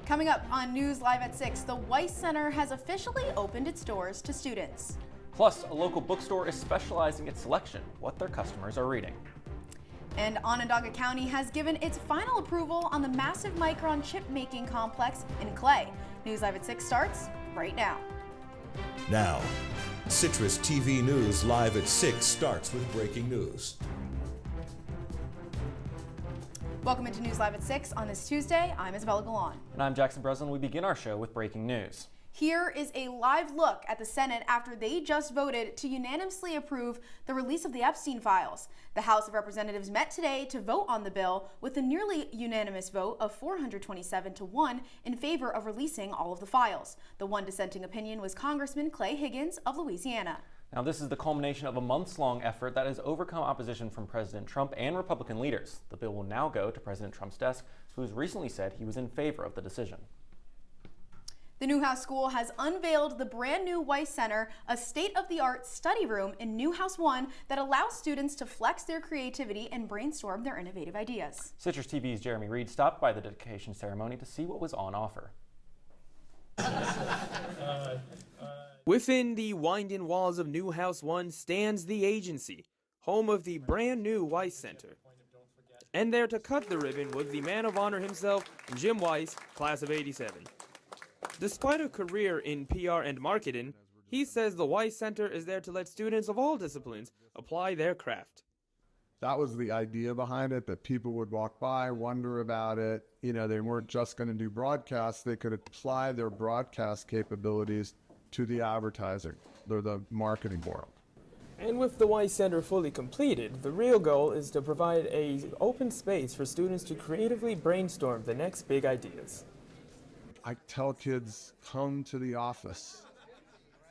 Coming up on News Live at 6, the Weiss Center has officially opened its doors to students. Plus, a local bookstore is specializing its selection, what their customers are reading. And Onondaga County has given its final approval on the massive micron chip making complex in Clay. News Live at 6 starts right now. Now, CitrusTV News Live at 6 starts with breaking news. Welcome into News Live at 6 on this Tuesday. I'm Isabella Galan. And I'm Jackson Breslin. We begin our show with breaking news. Here is a live look at the Senate after they just voted to unanimously approve the release of the Epstein files. The House of Representatives met today to vote on the bill with a nearly unanimous vote of 427 to 1 in favor of releasing all of the files. The one dissenting opinion was Congressman Clay Higgins of Louisiana. Now, this is the culmination of a months-long effort that has overcome opposition from President Trump and Republican leaders. The bill will now go to President Trump's desk, who has recently said he was in favor of the decision. The Newhouse School has unveiled the brand new Weiss Center, a state-of-the-art study room in Newhouse 1 that allows students to flex their creativity and brainstorm their innovative ideas. Citrus TV's Jeremy Reed stopped by the dedication ceremony to see what was on offer. Within the winding walls of Newhouse 1 stands the agency, home of the brand new Weiss Center. And there to cut the ribbon was the man of honor himself, Jim Weiss, class of '87. Despite a career in PR and marketing, he says the Weiss Center is there to let students of all disciplines apply their craft. That was the idea behind it, that people would walk by, wonder about it. You know, they weren't just going to do broadcasts, they could apply their broadcast capabilities to the advertising, or the marketing world. And with the Weiss Center fully completed, the real goal is to provide an open space for students to creatively brainstorm the next big ideas. I tell kids, come to the office,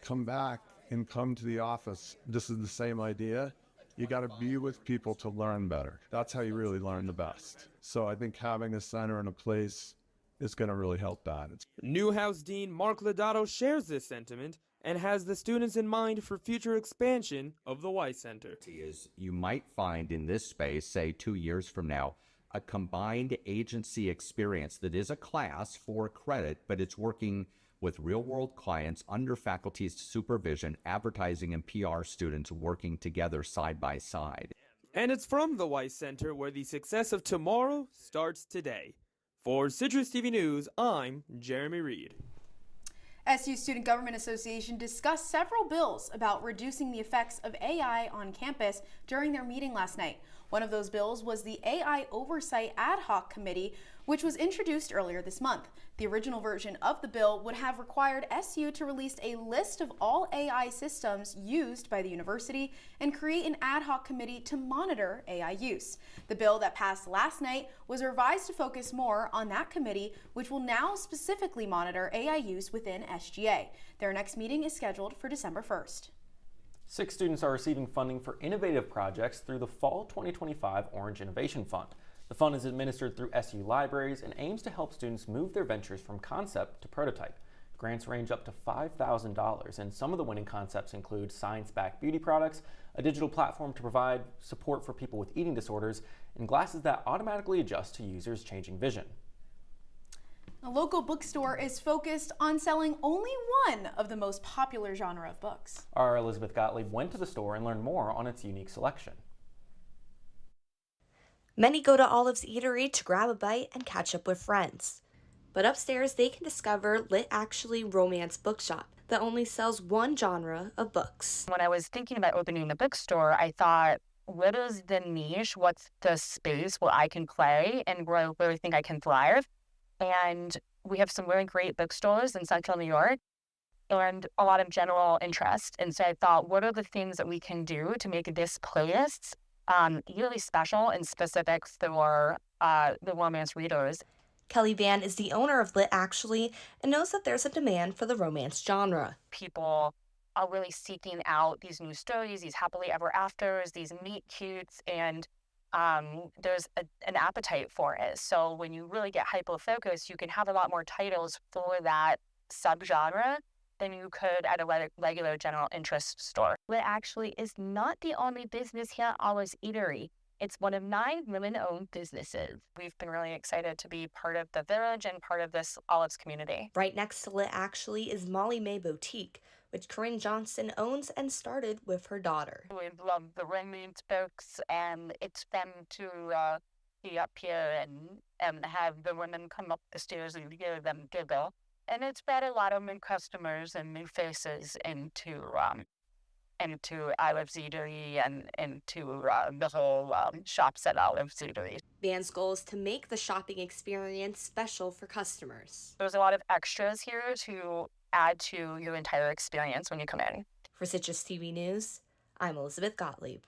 come back and come to the office. This is the same idea. You got to be with people to learn better. That's how you really learn the best. So I think having a center and a place is going to really help that. Newhouse Dean Mark Lodato shares this sentiment and has the students in mind for future expansion of the Weiss Center. Is you might find in this space, say 2 years from now, a combined agency experience that is a class for credit, but it's working with real-world clients under faculty's supervision, advertising and PR students working together side by side. And it's from the Weiss Center where the success of tomorrow starts today. For Citrus TV News, I'm Jeremy Reed. SU Student Government Association discussed several bills about reducing the effects of AI on campus during their meeting last night. One of those bills was the AI Oversight Ad Hoc Committee, which was introduced earlier this month. The original version of the bill would have required SU to release a list of all AI systems used by the university and create an ad hoc committee to monitor AI use. The bill that passed last night was revised to focus more on that committee, which will now specifically monitor AI use within SGA. Their next meeting is scheduled for December 1st. 6 students are receiving funding for innovative projects through the Fall 2025 Orange Innovation Fund. The fund is administered through SU libraries and aims to help students move their ventures from concept to prototype. Grants range up to $5,000, and some of the winning concepts include science-backed beauty products, a digital platform to provide support for people with eating disorders, and glasses that automatically adjust to users' changing vision. A local bookstore is focused on selling only one of the most popular genre of books. Our Elizabeth Gottlieb went to the store and learned more on its unique selection. Many go to Olive's Eatery to grab a bite and catch up with friends. But upstairs, they can discover Lit Actually Romance Bookshop that only sells one genre of books. When I was thinking about opening the bookstore, I thought, what is the niche? What's the space where I can play and where I really think I can thrive? And we have some really great bookstores in Central New York and a lot of general interest. And so I thought, what are the things that we can do to make this place really special and specific for the romance readers? Kelly Van is the owner of Lit Actually and knows that there's a demand for the romance genre. People are really seeking out these new stories, these happily ever afters, these meet cutes, and there's an appetite for it. So when you really get hyper-focused, you can have a lot more titles for that subgenre than you could at a regular general interest store. Lit Actually is not the only business here at Olive's Eatery. It's one of 9 women-owned businesses. We've been really excited to be part of the village and part of this Olives community. Right next to Lit Actually is Molly May Boutique, which Corinne Johnson owns and started with her daughter. We love the romance books, and it's fun to be up here and have the women come up the stairs and hear them giggle. And it's brought a lot of new customers and new faces into Olive's Eatery and into the whole shops at Olive's Eatery. Van's goal is to make the shopping experience special for customers. There's a lot of extras here to add to your entire experience when you come in. For Citrus TV News, I'm Elizabeth Gottlieb.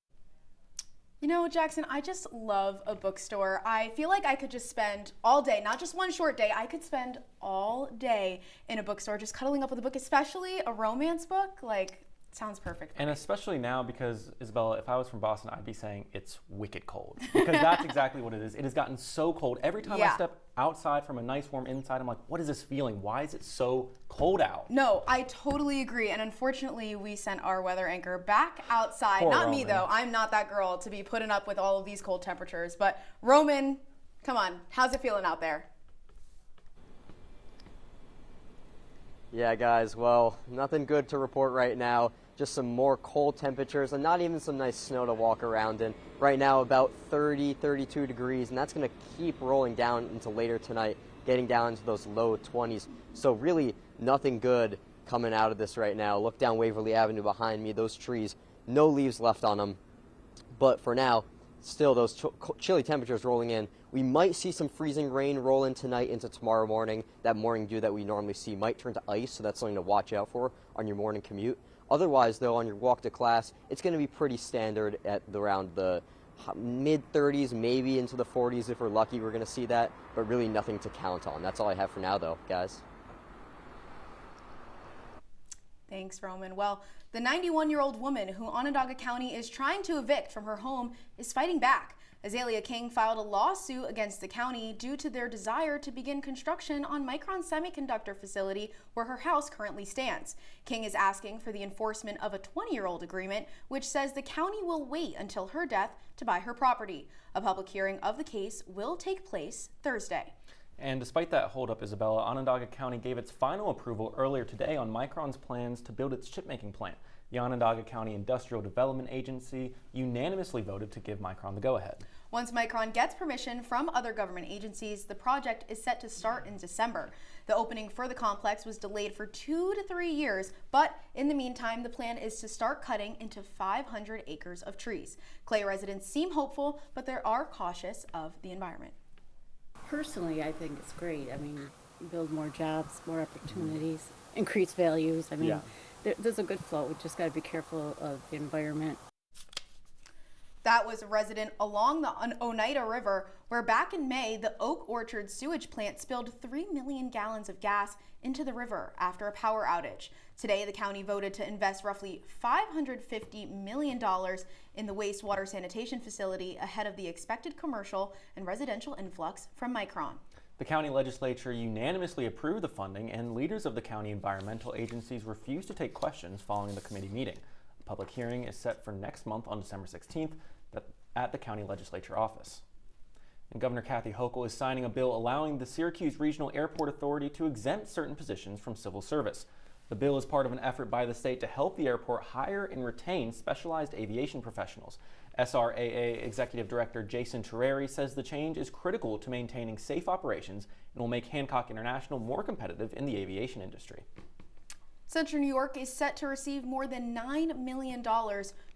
You know, Jackson, I just love a bookstore. I feel like I could just spend all day, not just one short day, I could spend all day in a bookstore just cuddling up with a book, especially a romance book. Like, sounds perfect. And especially now because, Isabella, if I was from Boston, I'd be saying it's wicked cold. Because that's exactly what it is. It has gotten so cold. Every time I step outside from a nice warm inside, I'm like, what is this feeling? Why is it so cold out? No, I totally agree. And unfortunately, we sent our weather anchor back outside. Poor Not Roman. me, though. I'm not that girl to be putting up with all of these cold temperatures. But Roman, come on. How's it feeling out there? Yeah, guys, well, nothing good to report right now. Just some more cold temperatures and not even some nice snow to walk around in. Right now, about 30, 32 degrees, and that's going to keep rolling down into later tonight, getting down into those low 20s. So really nothing good coming out of this right now. Look down Waverly Avenue behind me. Those trees, no leaves left on them. But for now, still those chilly temperatures rolling in. We might see some freezing rain roll in tonight into tomorrow morning. That morning dew that we normally see might turn to ice, so that's something to watch out for on your morning commute. Otherwise, though, on your walk to class, it's going to be pretty standard at around the mid-30s, maybe into the 40s if we're lucky. We're going to see that, but really nothing to count on. That's all I have for now, though, guys. Thanks, Roman. Well, the 91-year-old woman who Onondaga County is trying to evict from her home is fighting back. Azalea King filed a lawsuit against the county due to their desire to begin construction on Micron's semiconductor facility where her house currently stands. King is asking for the enforcement of a 20-year-old agreement, which says the county will wait until her death to buy her property. A public hearing of the case will take place Thursday. And despite that holdup, Isabella, Onondaga County gave its final approval earlier today on Micron's plans to build its chip-making plant. The Onondaga County Industrial Development Agency unanimously voted to give Micron the go-ahead. Once Micron gets permission from other government agencies, the project is set to start in December. The opening for the complex was delayed for 2 to 3 years, but in the meantime, the plan is to start cutting into 500 acres of trees. Clay residents seem hopeful, but they are cautious of the environment. Personally, I think it's great. I mean, build more jobs, more opportunities, increase values. I mean, there's a good flow. We just got to be careful of the environment. That was a resident along the Oneida River, where back in May, the Oak Orchard sewage plant spilled 3 million gallons of gas into the river after a power outage. Today, the county voted to invest roughly $550 million in the wastewater sanitation facility ahead of the expected commercial and residential influx from Micron. The county legislature unanimously approved the funding, and leaders of the county environmental agencies refused to take questions following the committee meeting. A public hearing is set for next month on December 16th at the county legislature office. And Governor Kathy Hochul is signing a bill allowing the Syracuse Regional Airport Authority to exempt certain positions from civil service. The bill is part of an effort by the state to help the airport hire and retain specialized aviation professionals. SRAA Executive Director Jason Terreri says the change is critical to maintaining safe operations and will make Hancock International more competitive in the aviation industry. Central New York is set to receive more than $9 million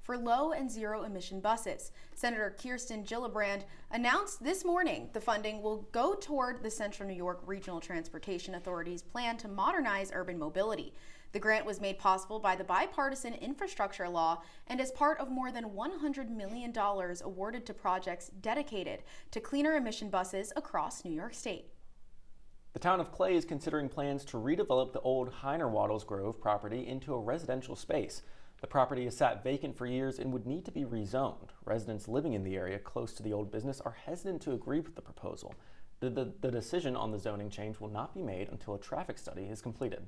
for low and zero emission buses. Senator Kirsten Gillibrand announced this morning the funding will go toward the Central New York Regional Transportation Authority's plan to modernize urban mobility. The grant was made possible by the bipartisan infrastructure law and is part of more than $100 million awarded to projects dedicated to cleaner emission buses across New York State. The town of Clay is considering plans to redevelop the old Heiner Waddles Grove property into a residential space. The property has sat vacant for years and would need to be rezoned. Residents living in the area close to the old business are hesitant to agree with the proposal. The decision on the zoning change will not be made until a traffic study is completed.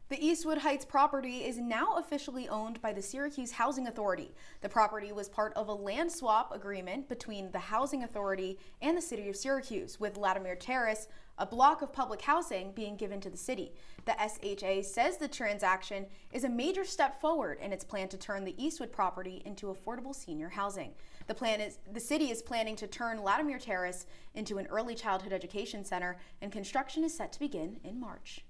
The Eastwood Heights property is now officially owned by the Syracuse Housing Authority. The property was part of a land swap agreement between the Housing Authority and the city of Syracuse, with Latimer Terrace, a block of public housing, being given to the city. The SHA says the transaction is a major step forward in its plan to turn the Eastwood property into affordable senior housing. The city is planning to turn Latimer Terrace into an early childhood education center, and construction is set to begin in March.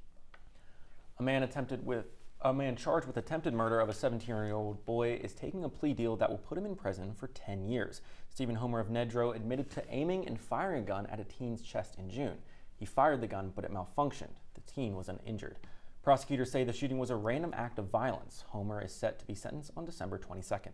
A man charged with attempted murder of a 17-year-old boy is taking a plea deal that will put him in prison for 10 years. Stephen Homer of Nedrow admitted to aiming and firing a gun at a teen's chest in June. He fired the gun, but it malfunctioned. The teen was uninjured. Prosecutors say the shooting was a random act of violence. Homer is set to be sentenced on December 22nd.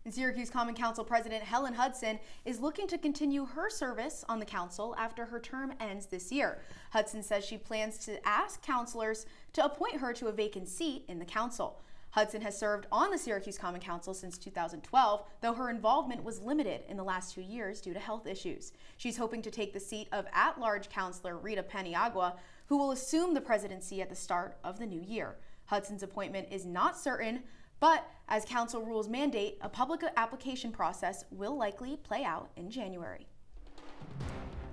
And Syracuse Common Council President Helen Hudson is looking to continue her service on the council after her term ends this year. Hudson says she plans to ask councilors to appoint her to a vacant seat in the council. Hudson has served on the Syracuse Common Council since 2012, though her involvement was limited in the last 2 years due to health issues. She's hoping to take the seat of at-large councilor Rita Paniagua, who will assume the presidency at the start of the new year. Hudson's appointment is not certain, but as council rules mandate, a public application process will likely play out in January.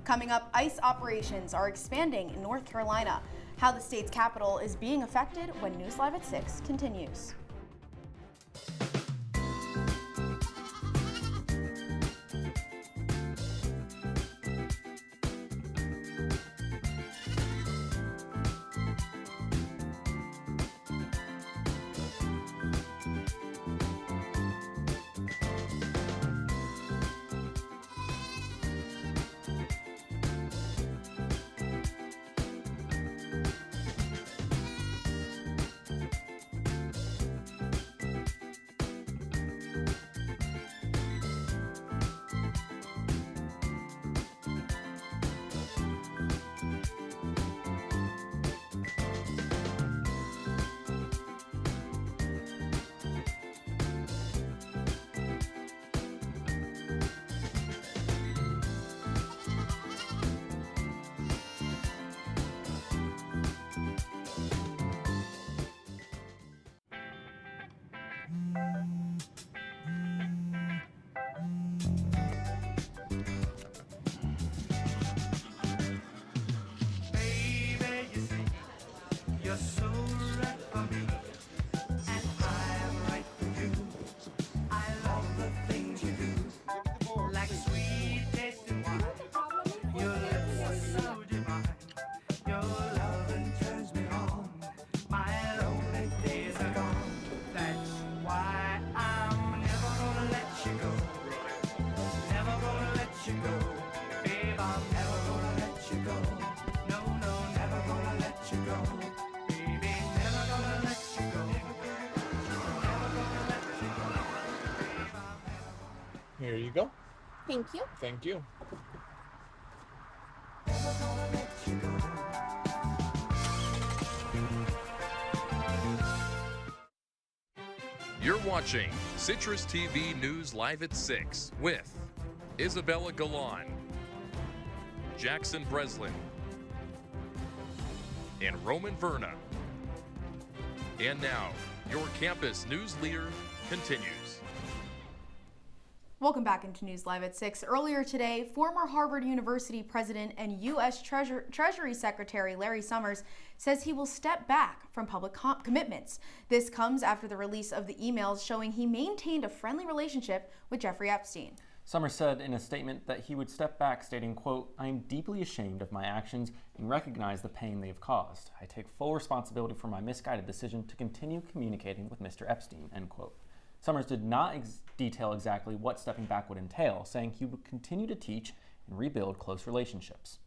Coming up, ICE operations are expanding in North Carolina. How the state's capital is being affected when News Live at 6 continues. Here you go. Thank you. Thank you. You're watching Citrus TV News Live at 6 with Isabella Galan, Jackson Breslin, and Roman Verna. And now, your campus news leader continues. Welcome back into News Live at 6. Earlier today, former Harvard University president and U.S. Treasury Secretary Larry Summers says he will step back from public commitments. This comes after the release of the emails showing he maintained a friendly relationship with Jeffrey Epstein. Summers said in a statement that he would step back, stating, quote, "I am deeply ashamed of my actions and recognize the pain they have caused. I take full responsibility for my misguided decision to continue communicating with Mr. Epstein," end quote. Summers did not detail exactly what stepping back would entail, saying he would continue to teach and rebuild close relationships.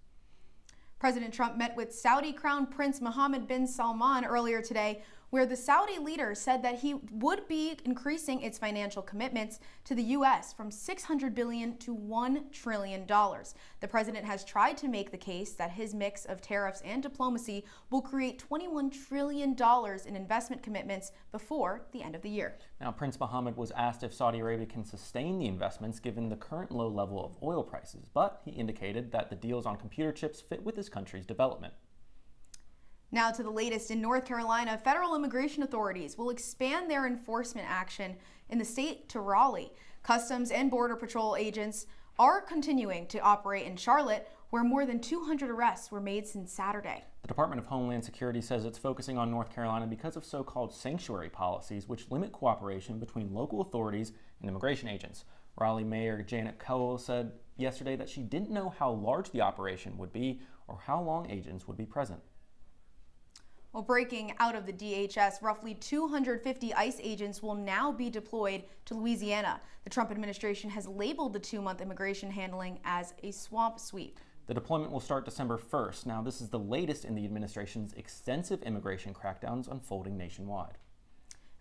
President Trump met with Saudi Crown Prince Mohammed bin Salman earlier today, where the Saudi leader said that he would be increasing its financial commitments to the U.S. from $600 billion to $1 trillion. The president has tried to make the case that his mix of tariffs and diplomacy will create $21 trillion in investment commitments before the end of the year. Now, Prince Mohammed was asked if Saudi Arabia can sustain the investments given the current low level of oil prices, but he indicated that the deals on computer chips fit with his country's development. Now to the latest in North Carolina. Federal immigration authorities will expand their enforcement action in the state to Raleigh. Customs and Border Patrol agents are continuing to operate in Charlotte, where more than 200 arrests were made since Saturday. The Department of Homeland Security says it's focusing on North Carolina because of so-called sanctuary policies, which limit cooperation between local authorities and immigration agents. Raleigh Mayor Janet Cole said yesterday that she didn't know how large the operation would be or how long agents would be present. Well, breaking out of the DHS, roughly 250 ICE agents will now be deployed to Louisiana. The Trump administration has labeled the 2-month immigration handling as a swamp sweep. The deployment will start December 1st. Now, this is the latest in the administration's extensive immigration crackdowns unfolding nationwide.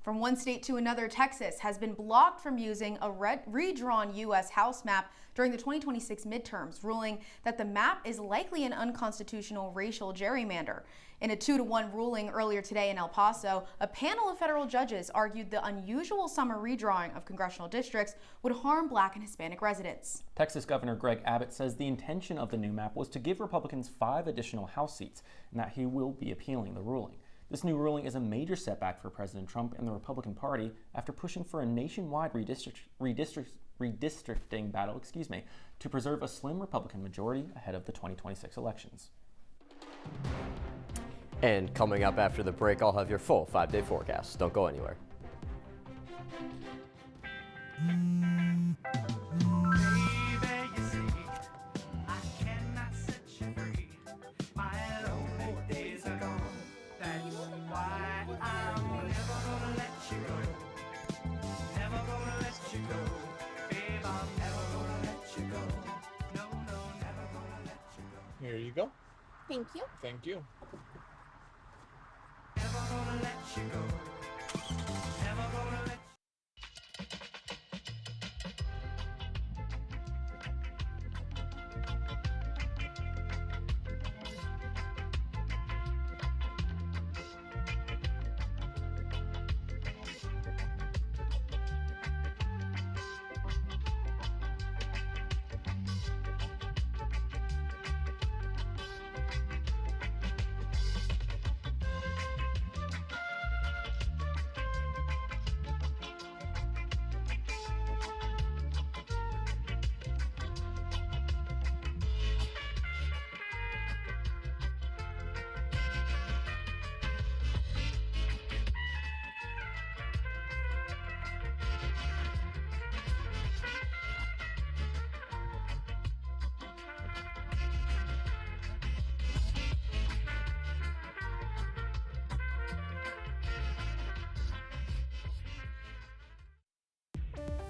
From one state to another, Texas has been blocked from using a redrawn U.S. House map during the 2026 midterms, ruling that the map is likely an unconstitutional racial gerrymander. In a 2-1 ruling earlier today in El Paso, a panel of federal judges argued the unusual summer redrawing of congressional districts would harm Black and Hispanic residents. Texas Governor Greg Abbott says the intention of the new map was to give Republicans 5 additional House seats and that he will be appealing the ruling. This new ruling is a major setback for President Trump and the Republican Party after pushing for a nationwide redistricting battle, to preserve a slim Republican majority ahead of the 2026 elections. And coming up after the break, I'll have your full 5-day forecast. Don't go anywhere. Here you go. Thank you. Thank you.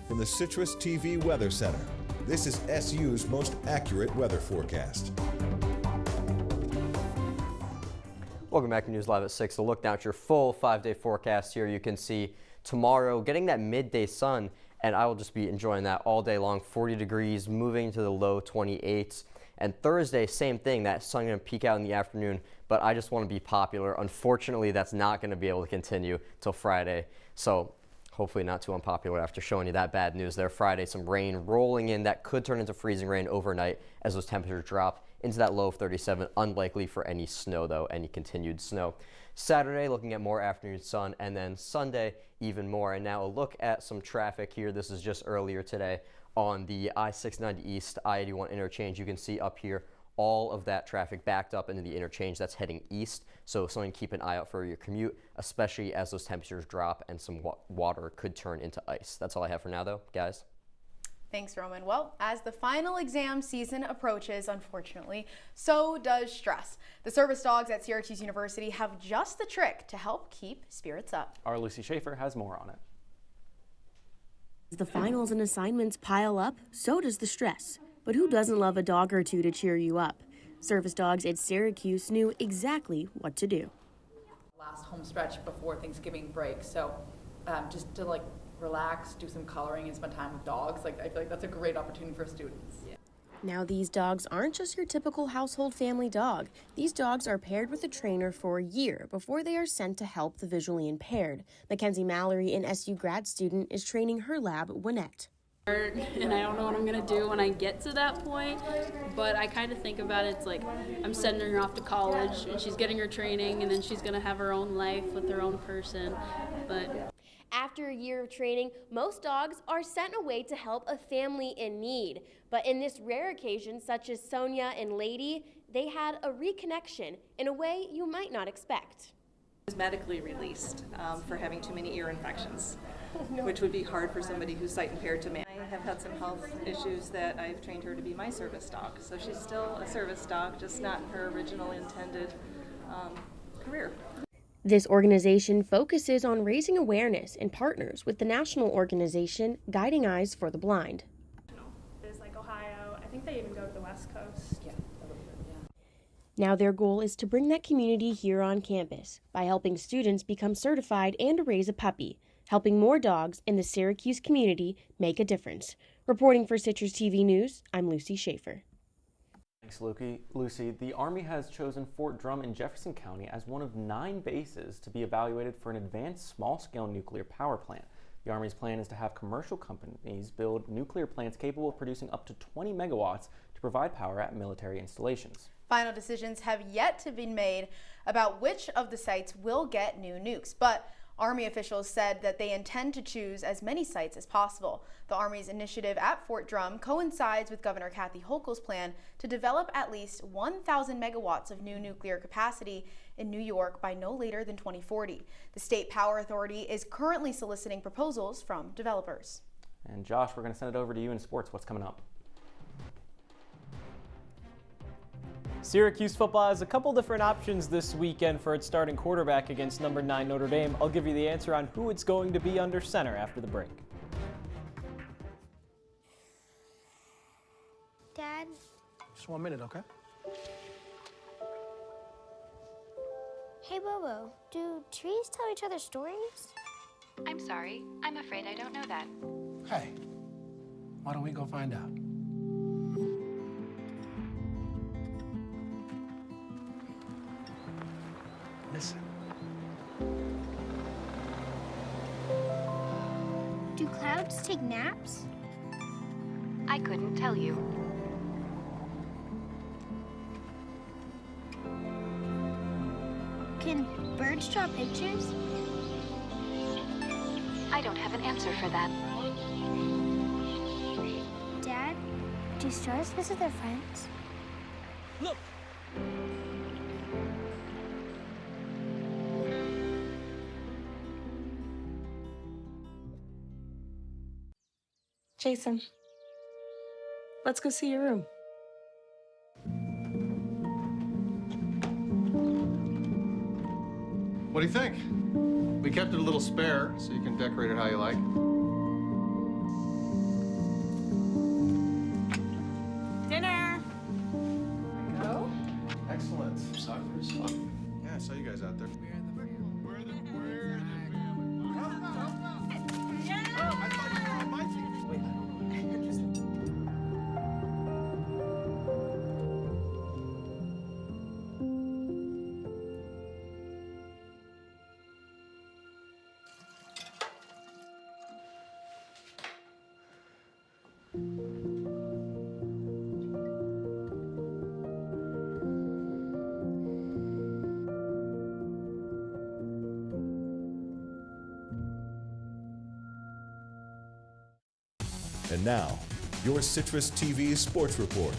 From the CitrusTV Weather Center, this is SU's most accurate weather forecast. Welcome back to News Live at 6. A look now at your full 5-day forecast here. You can see tomorrow getting that midday sun, and I will just be enjoying that all day long. 40 degrees, moving to the low 28s. And Thursday, same thing. That sun going to peak out in the afternoon, but I just want to be popular. Unfortunately, that's not going to be able to continue till Friday. So hopefully not too unpopular after showing you that bad news there. Friday, some rain rolling in that could turn into freezing rain overnight as those temperatures drop into that low of 37. Unlikely for any snow, though, any continued snow. Saturday, looking at more afternoon sun, and then Sunday, even more. And now a look at some traffic here. This is just earlier today on the I-690 East, I-81 interchange. You can see up here all of that traffic backed up into the interchange that's heading east. So something to keep an eye out for your commute, especially as those temperatures drop and some water could turn into ice. That's all I have for now, though, guys. Thanks, Roman. Well, as the final exam season approaches, unfortunately, so does stress. The service dogs at Syracuse University have just the trick to help keep spirits up. Our Lucy Schaefer has more on it. As the finals and assignments pile up, so does the stress. But who doesn't love a dog or two to cheer you up? Service dogs at Syracuse knew exactly what to do. Last home stretch before Thanksgiving break, so just to relax, do some coloring, and spend time with dogs. I feel like that's a great opportunity for students. Yeah. Now these dogs aren't just your typical household family dog. These dogs are paired with a trainer for a year before they are sent to help the visually impaired. Mackenzie Mallory, an SU grad student, is training her lab, Winnette. And I don't know what I'm gonna do when I get to that point, but I kind of think about it, it's like I'm sending her off to college and she's getting her training and then she's gonna have her own life with her own person. But after a year of training, most dogs are sent away to help a family in need. But in this rare occasion, such as Sonia and Lady, they had a reconnection in a way you might not expect. I was medically released for having too many ear infections, which would be hard for somebody who's sight impaired to manage. I have had some health issues that I've trained her to be my service dog. So she's still a service dog, just not in her original intended career. This organization focuses on raising awareness and partners with the national organization Guiding Eyes for the Blind. There's like Ohio, I think they even go to the West Coast. Yeah. Now their goal is to bring that community here on campus by helping students become certified and to raise a puppy, helping more dogs in the Syracuse community make a difference. Reporting for Citrus TV News, I'm Lucy Schaefer. Thanks, Lucy. The Army has chosen Fort Drum in Jefferson County as one of 9 bases to be evaluated for an advanced small-scale nuclear power plant. The Army's plan is to have commercial companies build nuclear plants capable of producing up to 20 megawatts to provide power at military installations. Final decisions have yet to be made about which of the sites will get new nukes, but Army officials said that they intend to choose as many sites as possible. The Army's initiative at Fort Drum coincides with Governor Kathy Hochul's plan to develop at least 1,000 megawatts of new nuclear capacity in New York by no later than 2040. The State Power Authority is currently soliciting proposals from developers. And Josh, we're going to send it over to you in sports. What's coming up? Syracuse football has a couple different options this weekend for its starting quarterback against number 9 Notre Dame. I'll give you the answer on who it's going to be under center after the break. Dad? Just 1 minute, okay? Hey, Bobo, do trees tell each other stories? I'm sorry. I'm afraid I don't know that. Hey, why don't we go find out? Listen. Do clouds take naps? I couldn't tell you. Can birds draw pictures? I don't have an answer for that. Dad, do stars visit their friends? Look! Jason, let's go see your room. What do you think? We kept it a little spare, so you can decorate it how you like. Dinner! Go. Excellent. Yeah, I saw you guys out there. And now, your Citrus TV Sports Report.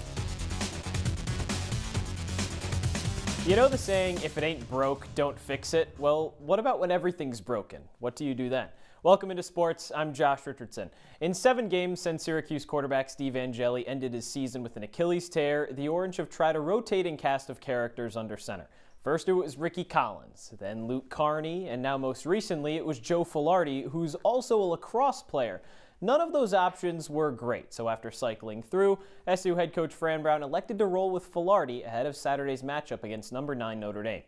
You know the saying, if it ain't broke, don't fix it? Well, what about when everything's broken? What do you do then? Welcome into sports. I'm Josh Richardson. In 7 games since Syracuse quarterback Steve Angeli ended his season with an Achilles tear, the Orange have tried a rotating cast of characters under center. First it was Ricky Collins, then Luke Carney, and now most recently it was Joe Filardi, who's also a lacrosse player. None of those options were great, so after cycling through, SU head coach Fran Brown elected to roll with Filardi ahead of Saturday's matchup against number 9 Notre Dame.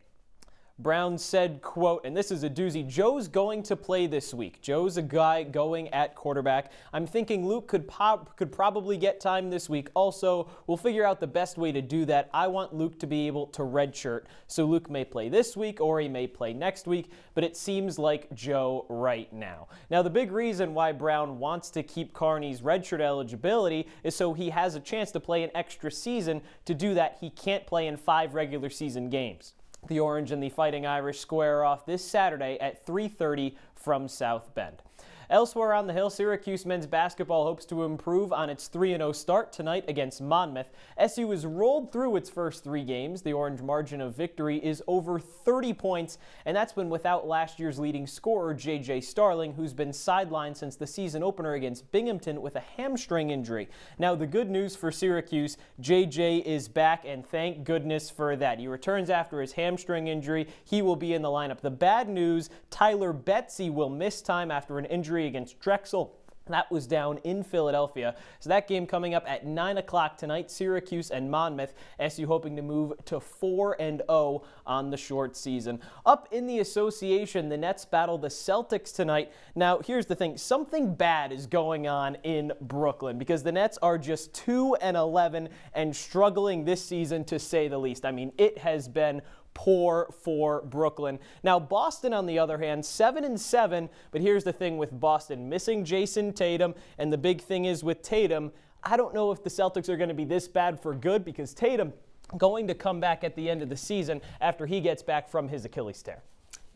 Brown said, quote, and this is a doozy, Joe's going to play this week. Joe's a guy going at quarterback. I'm thinking Luke could probably get time this week. Also, we'll figure out the best way to do that. I want Luke to be able to redshirt. So Luke may play this week or he may play next week, but it seems like Joe right now. Now, the big reason why Brown wants to keep Carney's redshirt eligibility is so he has a chance to play an extra season. To do that, he can't play in 5 regular season games. The Orange and the Fighting Irish square off this Saturday at 3:30 from South Bend. Elsewhere on the Hill, Syracuse men's basketball hopes to improve on its 3-0 start tonight against Monmouth. SU has rolled through its first 3 games. The Orange margin of victory is over 30 points, and that's been without last year's leading scorer, J.J. Starling, who's been sidelined since the season opener against Binghamton with a hamstring injury. Now, the good news for Syracuse, J.J. is back, and thank goodness for that. He returns after his hamstring injury. He will be in the lineup. The bad news, Tyler Betsy will miss time after an injury against Drexel. That was down in Philadelphia. So that game coming up at 9 o'clock tonight, Syracuse and Monmouth. SU hoping to move to 4-0 on the short season. Up in the association, the Nets battle the Celtics tonight. Now, here's the thing. Something bad is going on in Brooklyn because the Nets are just 2-11 and struggling this season, to say the least. I mean, it has been poor for Brooklyn. Now, Boston, on the other hand, 7-7, but here's the thing with Boston, missing Jason Tatum, and the big thing is with Tatum, I don't know if the Celtics are going to be this bad for good because Tatum going to come back at the end of the season after he gets back from his Achilles tear.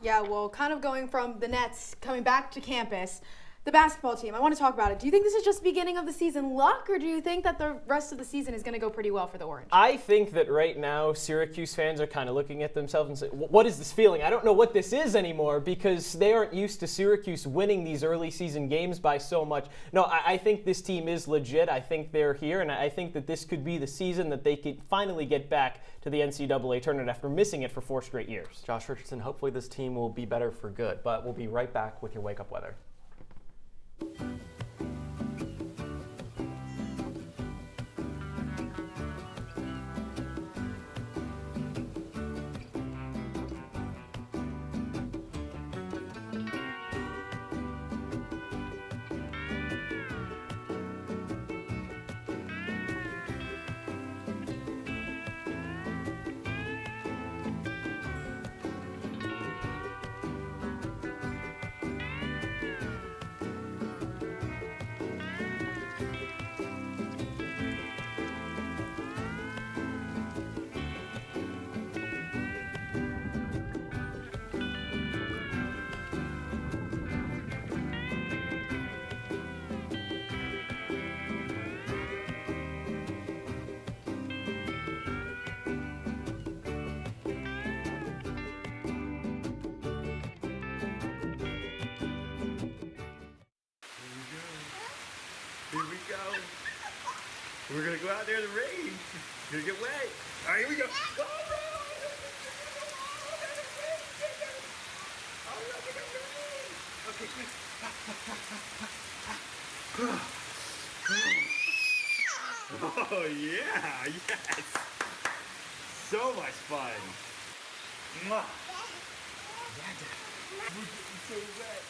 Yeah, well, kind of going from the Nets coming back to campus, the basketball team, I want to talk about it. Do you think this is just the beginning of the season luck, or do you think that the rest of the season is going to go pretty well for the Orange? I think that right now Syracuse fans are kind of looking at themselves and saying, what is this feeling? I don't know what this is anymore because they aren't used to Syracuse winning these early season games by so much. No, I think this team is legit. I think they're here, and I think that this could be the season that they could finally get back to the NCAA tournament after missing it for 4 straight years. Josh Richardson, hopefully this team will be better for good, but we'll be right back with your wake-up weather. Here we go. We're gonna go out there in the rain. We're gonna get wet. All right, here we go. Go, bro. Okay, quick. Oh yeah, yes. So much fun. Mwah. So wet.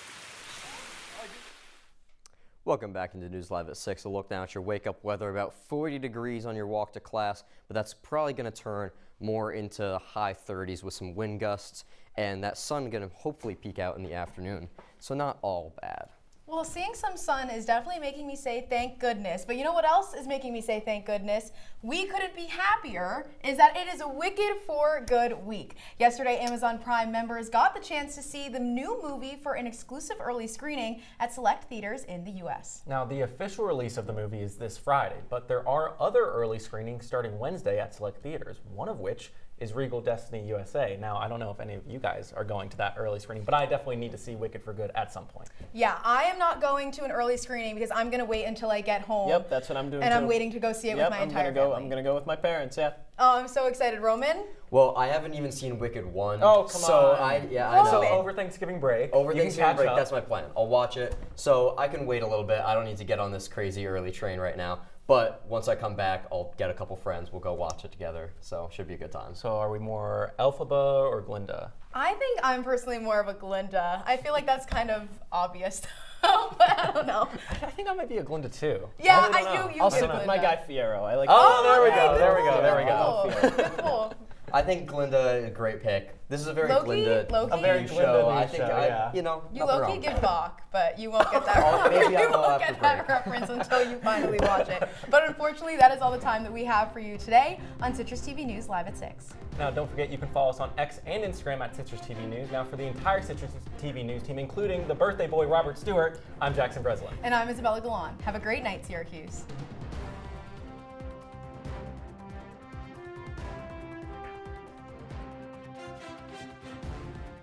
Welcome back into News Live at 6. A look now at your wake-up weather. About 40 degrees on your walk to class, but that's probably going to turn more into high 30s with some wind gusts, and that sun going to hopefully peek out in the afternoon. So not all bad. Well, seeing some sun is definitely making me say thank goodness. But you know what else is making me say thank goodness? We couldn't be happier, is that it is a Wicked for Good week. Yesterday, Amazon Prime members got the chance to see the new movie for an exclusive early screening at select theaters in the U.S. Now, the official release of the movie is this Friday, but there are other early screenings starting Wednesday at select theaters, one of which is Regal Destiny USA. Now, I don't know if any of you guys are going to that early screening, but I definitely need to see Wicked for Good at some point. Yeah, I am not going to an early screening because I'm going to wait until I get home. Yep, that's what I'm doing And too. I'm waiting to go see it with my entire family. I'm going to go with my parents, yeah. Oh, I'm so excited. Roman? Well, I haven't even seen Wicked 1. Oh, come so on. I know. So over Thanksgiving break, Over you can Thanksgiving catch break, up. that's my plan. I'll watch it. So I can wait a little bit. I don't need to get on this crazy early train right now. But once I come back, I'll get a couple friends. We'll go watch it together. So should be a good time. So are we more Elphaba or Glinda? I think I'm personally more of a Glinda. I feel like that's kind of obvious. But I don't know. I think I might be a Glinda too. Yeah, I'll stick with my guy Fiero. I like. Oh, there we go. Good pull. I think Glinda is a great pick. This is a very Loki? Glinda Loki? A very news Glinda show. news I think show, yeah. You nothing low-key wrong. give Bach, but you won't get that. Oh, maybe I you will won't after get that break. reference until you finally watch it. But unfortunately, that is all the time that we have for you today on Citrus TV News Live at 6. Now, don't forget you can follow us on X and Instagram at Citrus TV News. Now, for the entire Citrus TV News team, including the birthday boy Robert Stewart, I'm Jackson Breslin. And I'm Isabella Galan. Have a great night, Syracuse.